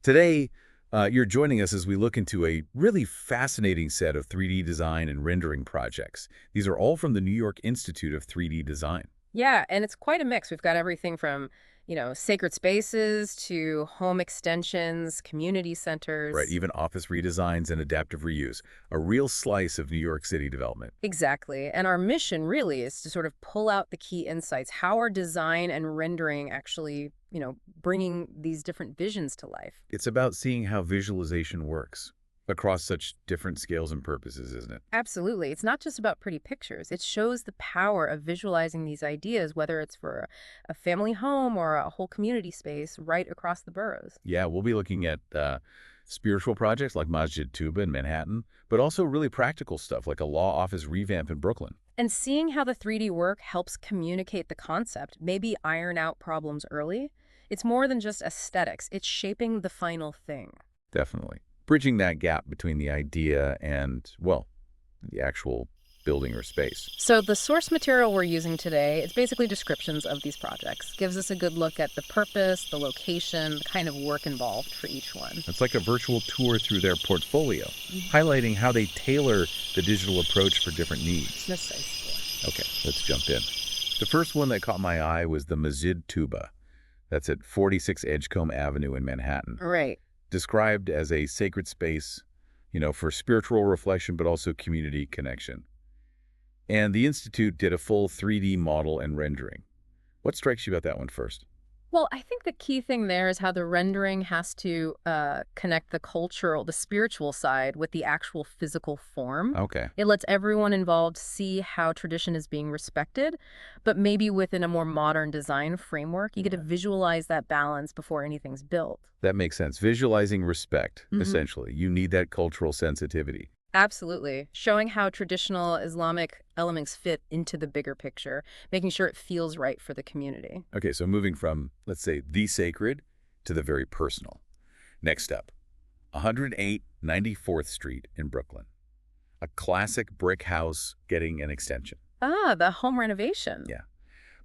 Today, you're joining us as we look into a really fascinating set of 3D design and rendering projects. These are all from the New York Institute of 3D Design. Yeah, and it's quite a mix. We've got everything from, sacred spaces to home extensions, community Right, centers. even office redesigns and adaptive reuse. A real slice of New York City development. Exactly. And our mission really is to sort of pull out the key insights. How are design and rendering actually, bringing these different visions to life? It's about seeing how visualization works across such different scales and purposes, isn't it? Absolutely. It's not just about pretty pictures. It shows the power of visualizing these ideas, whether it's for a family home or a whole community space right across the boroughs. Yeah, we'll be looking at spiritual projects like Masjid Tuba in Manhattan, but also really practical stuff like a law office revamp in Brooklyn. And seeing how the 3D work helps communicate the concept, maybe iron out problems early. It's more than just aesthetics. It's shaping the final thing. Definitely. Bridging that gap between the idea and, well, the actual building or space. So the source material we're using today is basically descriptions of these projects. Gives us a good look at the purpose, the location, the kind of work involved for each one. It's like a virtual tour through their portfolio, highlighting how they tailor the digital approach for different needs. Okay, let's jump in. The first one that caught my eye was the Masjid Tuba. That's at 46 Edgecombe Avenue in Manhattan. Right. Described as a sacred space, for spiritual reflection, but also community connection. And the Institute did a full 3D model and rendering. What strikes you about that one first? Well, I think the key thing there is how the rendering has to connect the cultural, the spiritual side with the actual physical form. Okay. It lets everyone involved see how tradition is being respected, but maybe within a more modern design framework. You get to visualize that balance before anything's built. That makes sense. Visualizing respect, Mhm. essentially. You need that cultural sensitivity. Absolutely. Showing how traditional Islamic elements fit into the bigger picture, making sure it feels right for the community. Okay, so moving from, let's say, the sacred to the very personal. Next up, 108 94th Street in Brooklyn. A classic brick house getting an extension. Ah, the home renovation. Yeah.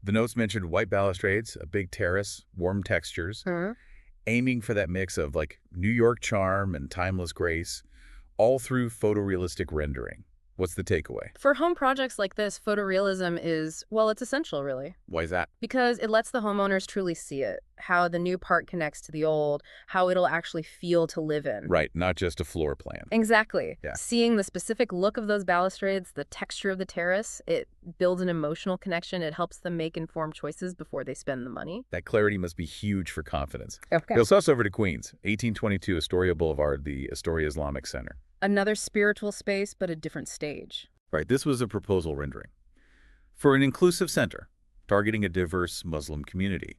The notes mentioned white balustrades, a big terrace, warm textures, aiming for that mix of like New York charm and timeless grace, all through photorealistic rendering. What's the takeaway? For home projects like this, photorealism is, well, it's essential, really, Why is that? because it lets the homeowners truly see it, how the new part connects to the old, how it'll actually feel to live in. Right, not just a floor plan. Exactly. Yeah. Seeing the specific look of those balustrades, the texture of the terrace, it builds an emotional connection. It helps them make informed choices before they spend the money. That clarity must be huge for confidence. Okay. Let's us over to Queens, 1822 Astoria Boulevard, the Astoria Islamic Center. Another spiritual space, but a different stage. Right, this was a proposal rendering for an inclusive center targeting a diverse Muslim community.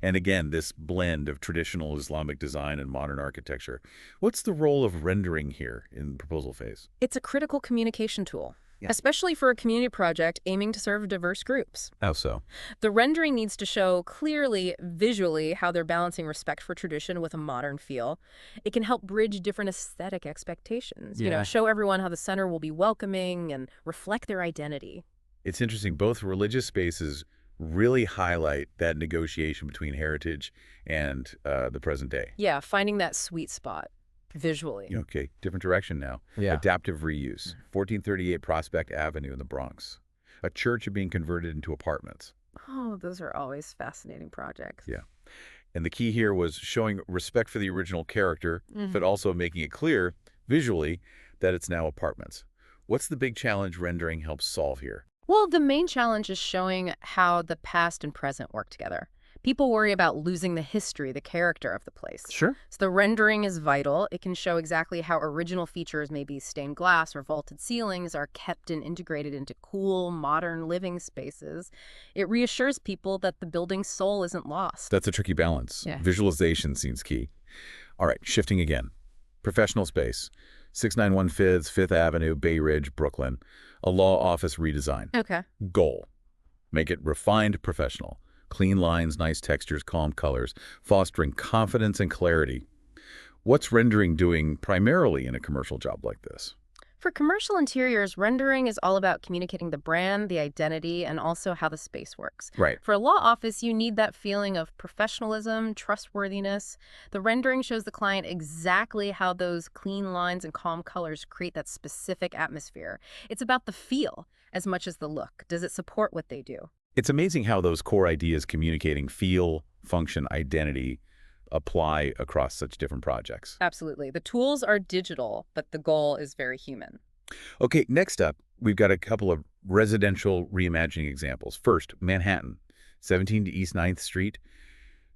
And again, this blend of traditional Islamic design and modern architecture. What's the role of rendering here in the proposal phase? It's a critical communication tool, Yeah. especially for a community project aiming to serve diverse groups. How so? The rendering needs to show clearly, visually, how they're balancing respect for tradition with a modern feel. It can help bridge different aesthetic expectations. Yeah. Show everyone how the center will be welcoming and reflect their identity. It's interesting, both religious spaces really highlight that negotiation between heritage and the present day. Yeah, finding that sweet spot visually. Okay, different direction now. Yeah. Adaptive reuse, 1438 Prospect Avenue in the Bronx. A church being converted into apartments. Oh, those are always fascinating projects. Yeah. And the key here was showing respect for the original character, but also making it clear visually that it's now apartments. What's the big challenge rendering helps solve here? Well, the main challenge is showing how the past and present work together. People worry about losing the history, the character of the place. Sure. So the rendering is vital. It can show exactly how original features, maybe stained glass or vaulted ceilings, are kept and integrated into cool, modern living spaces. It reassures people that the building's soul isn't lost. That's a tricky balance. Yeah. Visualization seems key. All right, shifting again. Professional space, 691 Fifth Avenue, Bay Ridge, Brooklyn. A law office redesign. Okay. Goal: make it refined, professional. Clean lines, nice textures, calm colors, fostering confidence and clarity. What's rendering doing primarily in a commercial job like this? For commercial interiors, rendering is all about communicating the brand, the identity, and also how the space works. Right. For a law office, you need that feeling of professionalism, trustworthiness. The rendering shows the client exactly how those clean lines and calm colors create that specific atmosphere. It's about the feel as much as the look. Does it support what they do? It's amazing how those core ideas communicating feel, function, identity apply across such different projects. Absolutely. The tools are digital, but the goal is very human. Okay, next up, we've got a couple of residential reimagining examples. First, Manhattan, 17 to East 9th Street,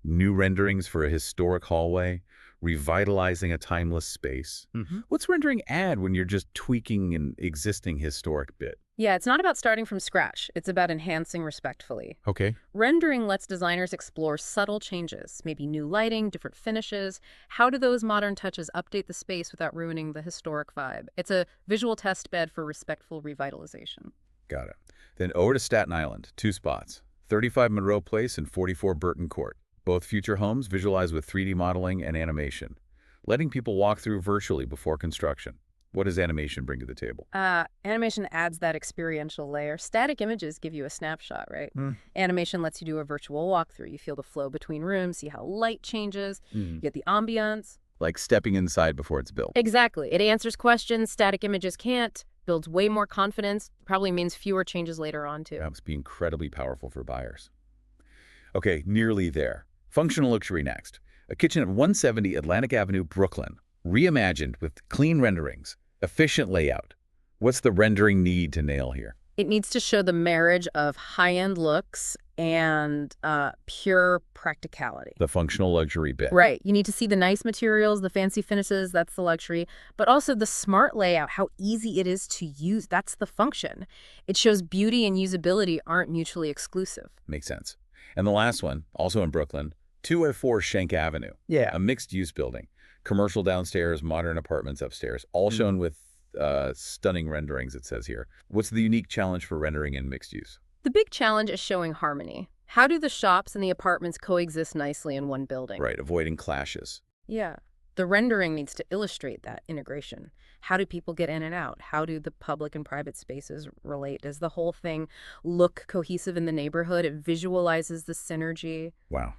new renderings for a historic hallway, revitalizing a timeless space. What's rendering add when you're just tweaking an existing historic bit? Yeah, it's not about starting from scratch. It's about enhancing respectfully. Okay. Rendering lets designers explore subtle changes, maybe new lighting, different finishes. How do those modern touches update the space without ruining the historic vibe? It's a visual test bed for respectful revitalization. Got it. Then over to Staten Island, 2 spots, 35 Monroe Place and 44 Burton Court. Both future homes visualized with 3D modeling and animation, letting people walk through virtually before construction. What does animation bring to the table? Animation adds that experiential layer. Static images give you a snapshot, right? Animation lets you do a virtual walkthrough. You feel the flow between rooms, see how light changes, you get the ambiance. Like stepping inside before it's built. Exactly. It answers questions static images can't, builds way more confidence, probably means fewer changes later on, too. That must be incredibly powerful for buyers. Okay, nearly there. Functional luxury next. A kitchen at 170 Atlantic Avenue, Brooklyn, reimagined with clean renderings, efficient layout. What's the rendering need to nail here? It needs to show the marriage of high-end looks and pure practicality. The functional luxury bit. Right. You need to see the nice materials, the fancy finishes, that's the luxury, but also the smart layout, how easy it is to use, that's the function. It shows beauty and usability aren't mutually exclusive. Makes sense. And the last one, also in Brooklyn, 204 Schenck Avenue. Yeah. A mixed-use building. Commercial downstairs, modern apartments upstairs, all shown with stunning renderings, it says here. What's the unique challenge for rendering in mixed use? The big challenge is showing harmony. How do the shops and the apartments coexist nicely in one building? Right, avoiding clashes. Yeah. The rendering needs to illustrate that integration. How do people get in and out? How do the public and private spaces relate? Does the whole thing look cohesive in the neighborhood? It visualizes the synergy. Wow.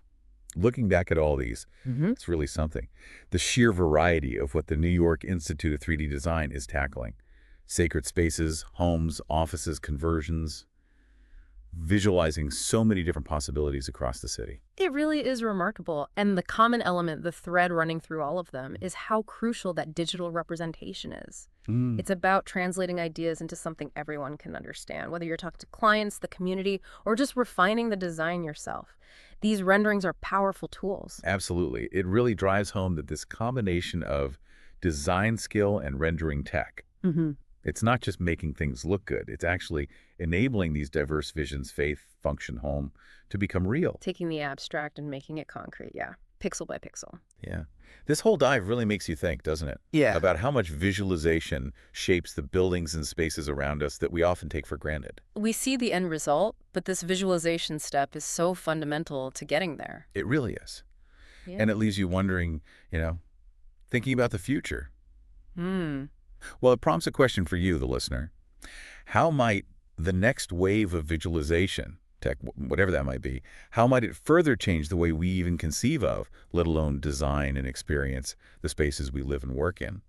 Looking back at all these, it's really something. The sheer variety of what the New York Institute of 3D Design is tackling. Sacred spaces, homes, offices, conversions, visualizing so many different possibilities across the city. It really is remarkable. And the common element, the thread running through all of them, is how crucial that digital representation is. It's about translating ideas into something everyone can understand, whether you're talking to clients, the community, or just refining the design yourself. These renderings are powerful tools. Absolutely. It really drives home that this combination of design skill and rendering tech, it's not just making things look good. It's actually enabling these diverse visions, faith, function, home, to become real. Taking the abstract and making it concrete, yeah. Pixel by pixel. Yeah. This whole dive really makes you think, doesn't it? Yeah. About how much visualization shapes the buildings and spaces around us that we often take for granted. We see the end result, but this visualization step is so fundamental to getting there. It really is. Yeah. And it leaves you wondering, thinking about the future. Well, it prompts a question for you, the listener. How might the next wave of visualization, tech, whatever that might be, how might it further change the way we even conceive of, let alone design and experience, the spaces we live and work in?